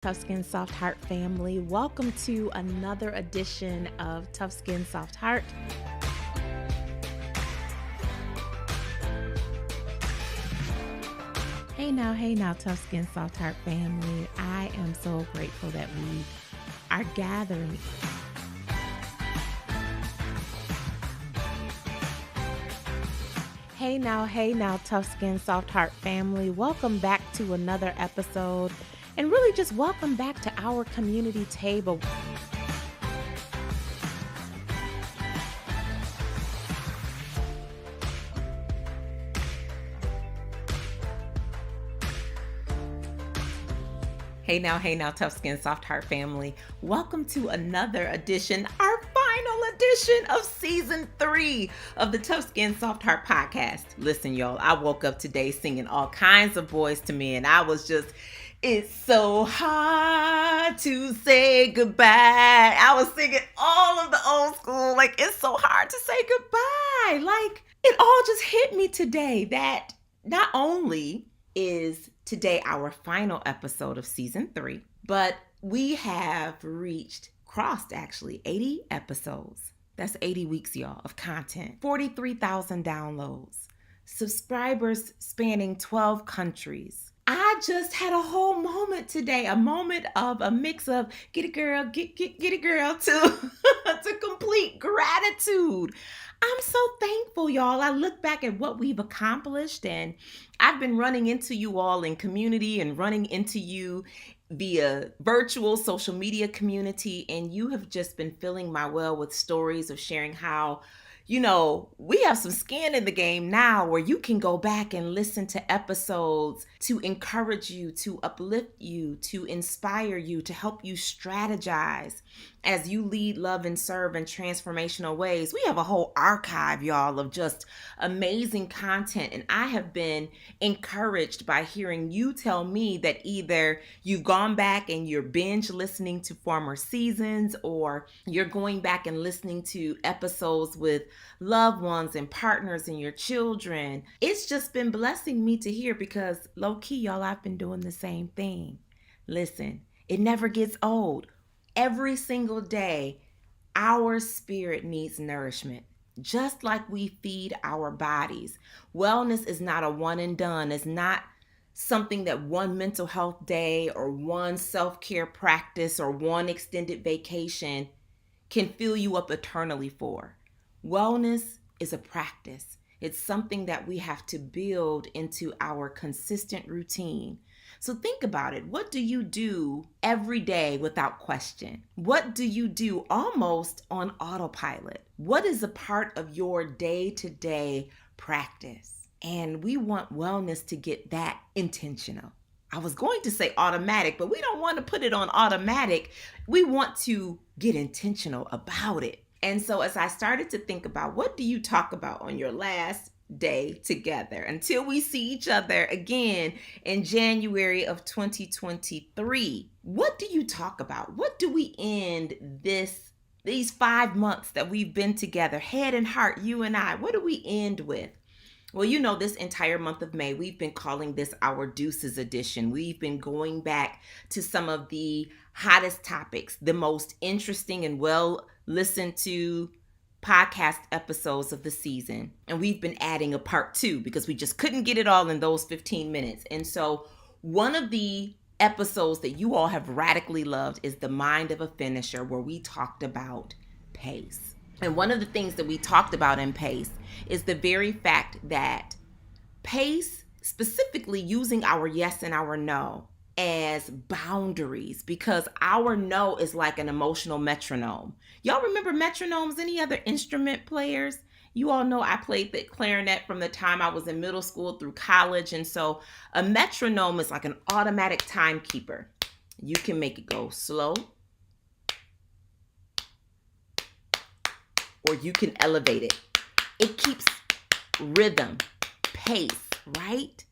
Tough Skin Soft Heart family, welcome to another edition of Tough Skin Soft Heart. Hey now, Tough Skin Soft Heart family. I am so grateful that we are gathering. Hey now, Tough Skin Soft Heart family. Welcome back to another episode. And really just welcome back to our community table. Hey now, Tough Skin Soft Heart family. Welcome to another edition, our final edition of season 3 of the Tough Skin Soft Heart podcast. Listen, y'all, I woke up today singing all kinds of Boys to Men. I was just... It's so hard to say goodbye. I was singing all of the old school, like, it's so hard to say goodbye. Like, it all just hit me today that not only is today our final episode of season 3, but we have crossed 80 episodes. That's 80 weeks, y'all, of content. 43,000 downloads. Subscribers spanning 12 countries. I just had a whole moment today, a moment of a mix of get it girl, get it girl to, to complete gratitude. I'm so thankful, y'all. I look back at what we've accomplished, and I've been running into you all in community and running into you via virtual social media community, and you have just been filling my well with stories of sharing how, you know, we have some skin in the game now where you can go back and listen to episodes to encourage you, to uplift you, to inspire you, to help you strategize as you lead, love, and serve in transformational ways. We have a whole archive, y'all, of just amazing content. And I have been encouraged by hearing you tell me that either you've gone back and you're binge listening to former seasons, or you're going back and listening to episodes with loved ones and partners and your children. It's just been blessing me to hear, because low key, y'all, I've been doing the same thing. Listen, it never gets old. Every single day, our spirit needs nourishment, just like we feed our bodies. Wellness is not a one and done. It's not something that one mental health day or one self-care practice or one extended vacation can fill you up eternally for. Wellness is a practice. It's something that we have to build into our consistent routine. So think about it. What do you do every day without question? What do you do almost on autopilot? What is a part of your day-to-day practice? And we want wellness to get that intentional. I was going to say automatic, but we don't want to put it on automatic. We want to get intentional about it. And so as I started to think about, what do you talk about on your last day together until we see each other again in January of 2023? What do you talk about? What do we end these 5 months that we've been together, head and heart, you and I? What do we end with? Well, you know, this entire month of May, we've been calling this our Deuces edition. We've been going back to some of the hottest topics, the most interesting and well listened to podcast episodes of the season. And we've been adding a part 2 because we just couldn't get it all in those 15 minutes. And so one of the episodes that you all have radically loved is The Mind of a Finisher, where we talked about pace. And one of the things that we talked about in pace is the very fact that pace, specifically using our yes and our no as boundaries, because our no is like an emotional metronome. Y'all remember metronomes? Any other instrument players? You all know I played the clarinet from the time I was in middle school through college. And so a metronome is like an automatic timekeeper. You can make it go slow, or you can elevate it. It keeps rhythm, pace, right?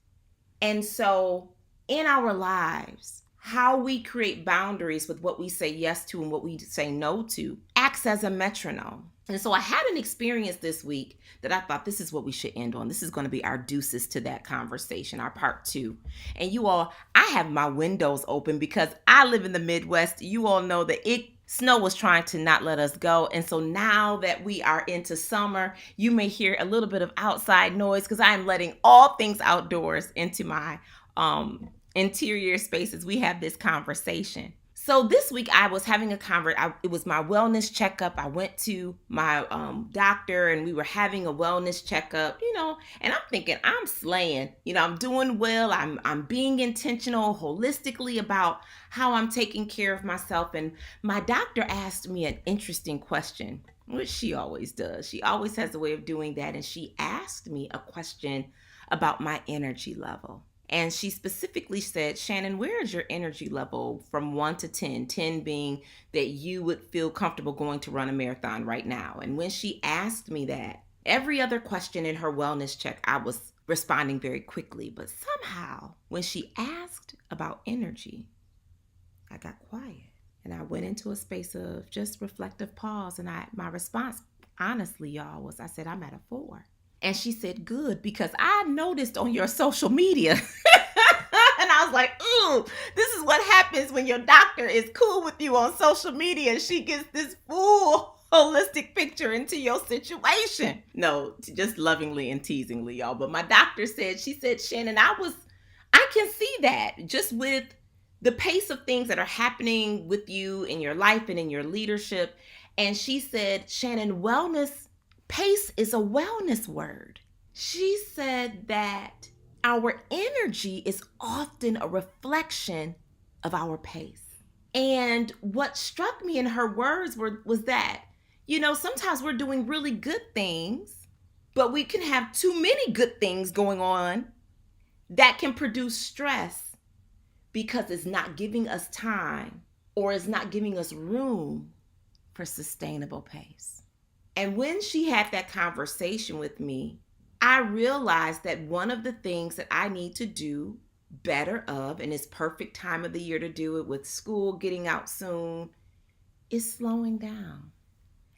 And so in our lives, how we create boundaries with what we say yes to and what we say no to acts as a metronome. And so I had an experience this week that I thought this is what we should end on. This is going to be our deuces to that conversation, our part 2. And you all, I have my windows open because I live in the Midwest. You all know that snow was trying to not let us go. And so now that we are into summer, you may hear a little bit of outside noise because I am letting all things outdoors into my interior spaces. We have this conversation. So this week I was having it was my wellness checkup. I went to my doctor and we were having a wellness checkup, and I'm thinking I'm slaying, I'm doing well. I'm being intentional holistically about how I'm taking care of myself. And my doctor asked me an interesting question, which she always does. She always has a way of doing that. And she asked me a question about my energy level. And she specifically said, Shannon, where is your energy level from 1 to 10? 10 being that you would feel comfortable going to run a marathon right now. And when she asked me that, every other question in her wellness check, I was responding very quickly. But somehow, when she asked about energy, I got quiet. And I went into a space of just reflective pause. And my response, honestly, y'all, was I said, I'm at a 4. And she said, good, because I noticed on your social media. And I was like, ooh, this is what happens when your doctor is cool with you on social media and she gets this full holistic picture into your situation. No, just lovingly and teasingly, y'all. But my doctor said, Shannon, I can see that just with the pace of things that are happening with you in your life and in your leadership. And she said, Shannon, pace is a wellness word. She said that our energy is often a reflection of our pace. And what struck me in her words was that, sometimes we're doing really good things, but we can have too many good things going on that can produce stress because it's not giving us time or it's not giving us room for sustainable pace. And when she had that conversation with me, I realized that one of the things that I need to do better of, and it's perfect time of the year to do it with school getting out soon, is slowing down.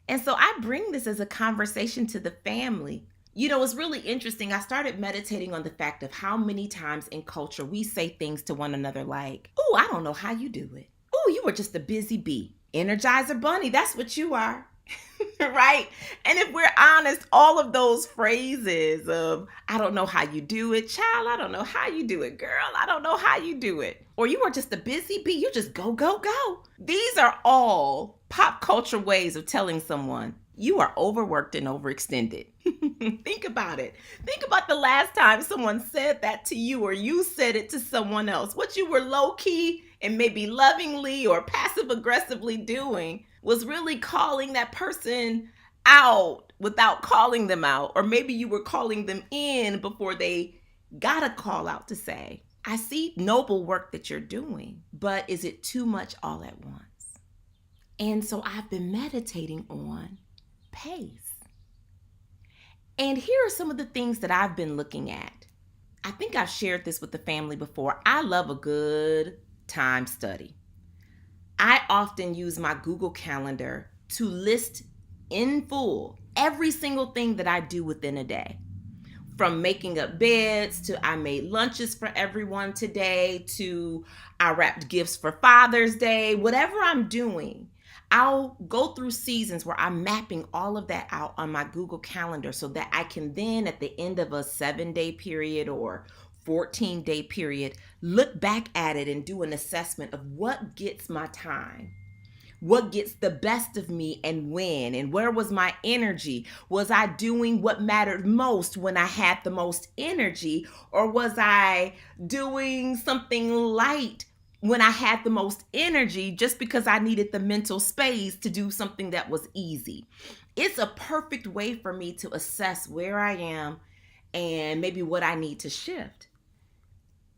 And so I bring this as a conversation to the family. It's really interesting. I started meditating on the fact of how many times in culture we say things to one another like, oh, I don't know how you do it. Oh, you are just a busy bee. Energizer bunny, that's what you are. Right? And if we're honest, all of those phrases of, I don't know how you do it, child, I don't know how you do it, girl, I don't know how you do it, or you are just a busy bee, you just go, go, go. These are all pop culture ways of telling someone you are overworked and overextended. Think about it. Think about the last time someone said that to you or you said it to someone else. What you were low-key and maybe lovingly or passive-aggressively doing was really calling that person out without calling them out. Or maybe you were calling them in before they got a call out to say, I see noble work that you're doing, but is it too much all at once? And so I've been meditating on pace. And here are some of the things that I've been looking at. I think I've shared this with the family before. I love a good time study. I often use my Google Calendar to list in full every single thing that I do within a day. From making up beds to I made lunches for everyone today to I wrapped gifts for Father's Day, whatever I'm doing. I'll go through seasons where I'm mapping all of that out on my Google Calendar so that I can then at the end of a 7-day period or 14-day period, look back at it and do an assessment of what gets my time, what gets the best of me and when, and where was my energy? Was I doing what mattered most when I had the most energy, or was I doing something light when I had the most energy just because I needed the mental space to do something that was easy? It's a perfect way for me to assess where I am and maybe what I need to shift.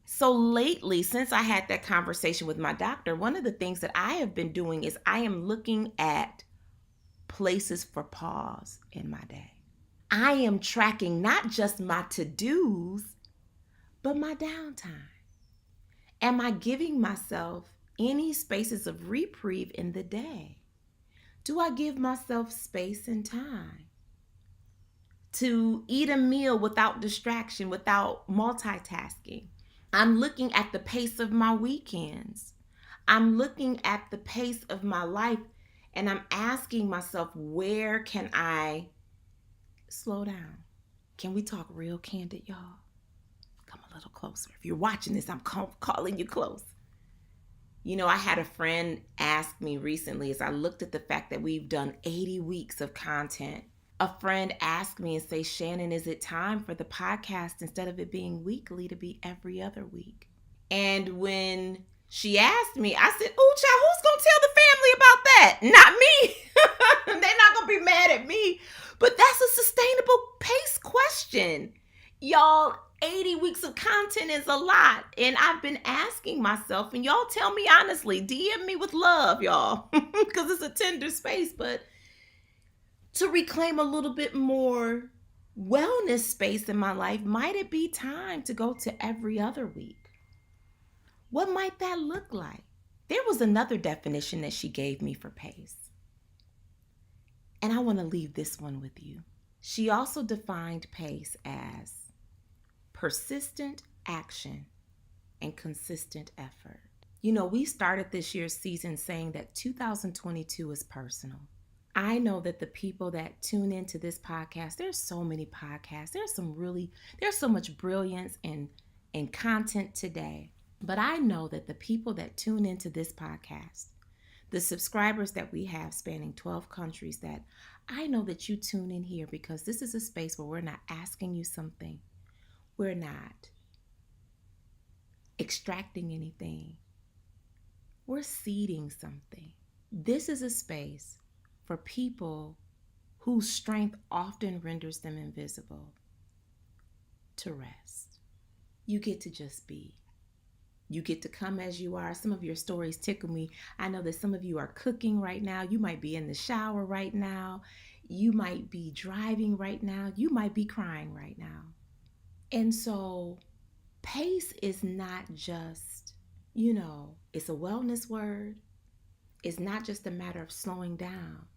So lately, since I had that conversation with my doctor, one of the things that I have been doing is I am looking at places for pause in my day. I am tracking not just my to-dos, but my downtime. Am I giving myself any spaces of reprieve in the day? Do I give myself space and time to eat a meal without distraction, without multitasking? I'm looking at the pace of my weekends. I'm looking at the pace of my life, and I'm asking myself, where can I slow down? Can we talk real candid, y'all? Come a little closer. If you're watching this, I'm calling you close. You know, I had a friend ask me recently as I looked at the fact that we've done 80 weeks of content. A friend asked me and say, Shannon, is it time for the podcast, instead of it being weekly, to be every other week? And when she asked me, I said, oh, child, who's going to tell the family about that? Not me. They're not going to be mad at me. But that's a sustainable pace question. Y'all, 80 weeks of content is a lot. And I've been asking myself, and y'all tell me honestly, DM me with love, y'all, because it's a tender space, but to reclaim a little bit more wellness space in my life, might it be time to go to every other week? What might that look like? There was another definition that she gave me for pace, and I want to leave this one with you. She also defined pace as persistent action and consistent effort. You know, we started this year's season saying that 2022 is personal. I know that the people that tune into this podcast, there's so many podcasts. There's so much brilliance and content today. But I know that the people that tune into this podcast, the subscribers that we have spanning 12 countries, that I know that you tune in here because this is a space where we're not asking you something. We're not extracting anything. We're seeding something. This is a space for people whose strength often renders them invisible to rest. You get to just be. You get to come as you are. Some of your stories tickle me. I know that some of you are cooking right now. You might be in the shower right now. You might be driving right now. You might be crying right now. And so pace is not just, it's a wellness word. It's not just a matter of slowing down,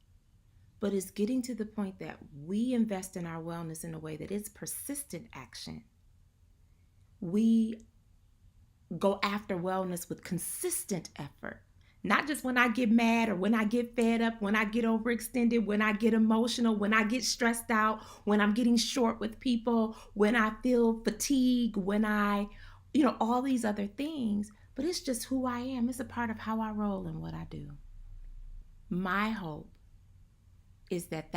but it's getting to the point that we invest in our wellness in a way that it's persistent action. We go after wellness with consistent effort, not just when I get mad or when I get fed up, when I get overextended, when I get emotional, when I get stressed out, when I'm getting short with people, when I feel fatigue, when I, all these other things. But it's just who I am. It's a part of how I roll and what I do. My hope is that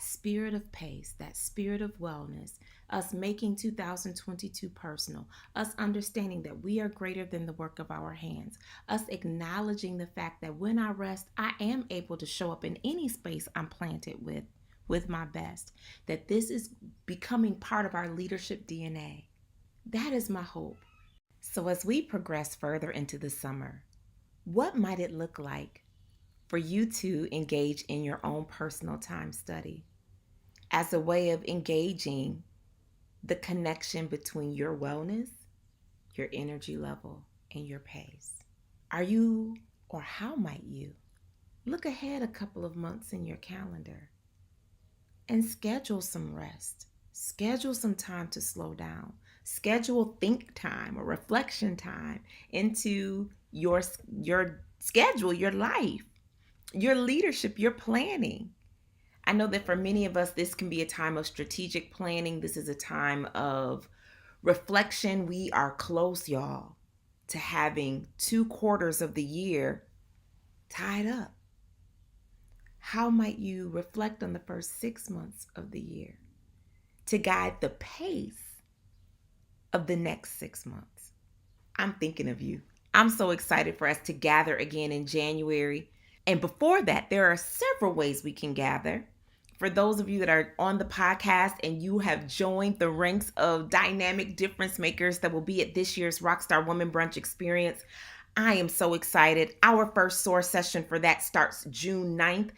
spirit of pace, that spirit of wellness, us making 2022 personal, us understanding that we are greater than the work of our hands, us acknowledging the fact that when I rest, I am able to show up in any space I'm planted with my best, that this is becoming part of our leadership DNA. That is my hope. So as we progress further into the summer, what might it look like for you to engage in your own personal time study as a way of engaging the connection between your wellness, your energy level, and your pace? Are you, or how might you, look ahead a couple of months in your calendar and schedule some rest, schedule some time to slow down, schedule think time or reflection time into your schedule, your life, your leadership, your planning. I know that for many of us, this can be a time of strategic planning. This is a time of reflection. We are close, y'all, to having 2 quarters of the year tied up. How might you reflect on the first 6 months of the year to guide the pace of the next 6 months? I'm thinking of you. I'm so excited for us to gather again in January. And before that, there are several ways we can gather. For those of you that are on the podcast and you have joined the ranks of dynamic difference makers that will be at this year's Rockstar Woman Brunch Experience, I am so excited. Our first source session for that starts June 9th.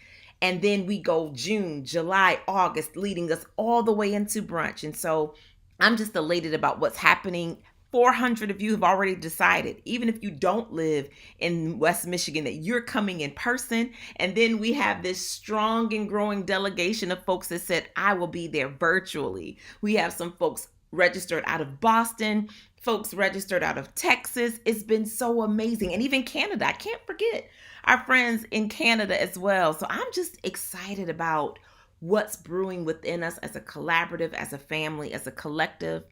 And then we go June, July, August, leading us all the way into brunch. And so I'm just elated about what's happening 400 of you have already decided, even if you don't live in West Michigan, that you're coming in person. And then we have this strong and growing delegation of folks that said, I will be there virtually. We have some folks registered out of Boston, folks registered out of Texas. It's been so amazing. And even Canada, I can't forget our friends in Canada as well. So I'm just excited about what's brewing within us as a collaborative, as a family, as a collective.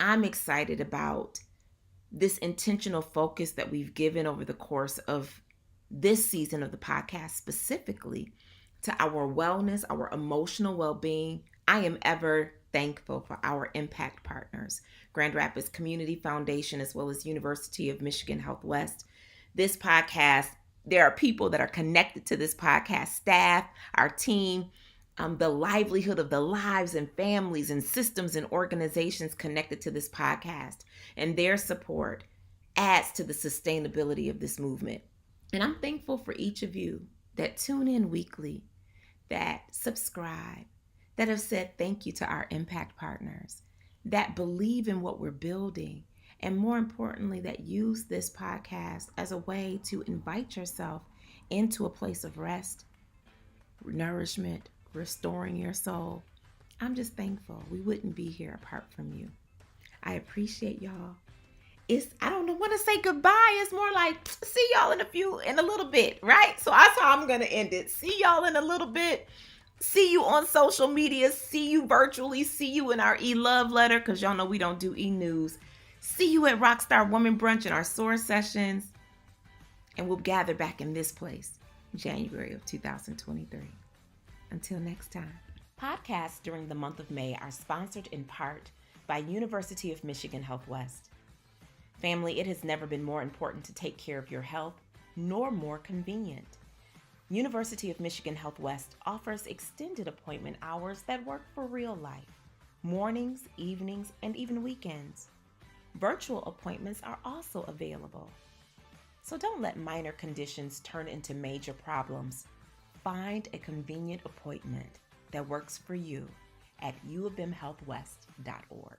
I'm excited about this intentional focus that we've given over the course of this season of the podcast, specifically to our wellness, our emotional well-being. I am ever thankful for our impact partners, Grand Rapids Community Foundation, as well as University of Michigan Health West. This podcast, there are people that are connected to this podcast, staff, our team, the livelihood of the lives and families and systems and organizations connected to this podcast, and their support adds to the sustainability of this movement. And I'm thankful for each of you that tune in weekly, that subscribe, that have said thank you to our impact partners, that believe in what we're building, and more importantly, that use this podcast as a way to invite yourself into a place of rest, nourishment, restoring your soul. I'm just thankful. We wouldn't be here apart from you. I appreciate y'all. I don't want to say goodbye. It's more like see y'all in a little bit, right? So that's how I'm going to end it. See y'all in a little bit. See you on social media. See you virtually. See you in our e-love letter, because y'all know we don't do e-news. See you at Rockstar Woman Brunch in our source sessions. And we'll gather back in this place in January of 2023. Until next time. Podcasts during the month of May are sponsored in part by University of Michigan Health West. Family, it has never been more important to take care of your health, nor more convenient. University of Michigan Health West offers extended appointment hours that work for real life, mornings, evenings, and even weekends. Virtual appointments are also available. So don't let minor conditions turn into major problems. Find a convenient appointment that works for you at uofmhealthwest.org.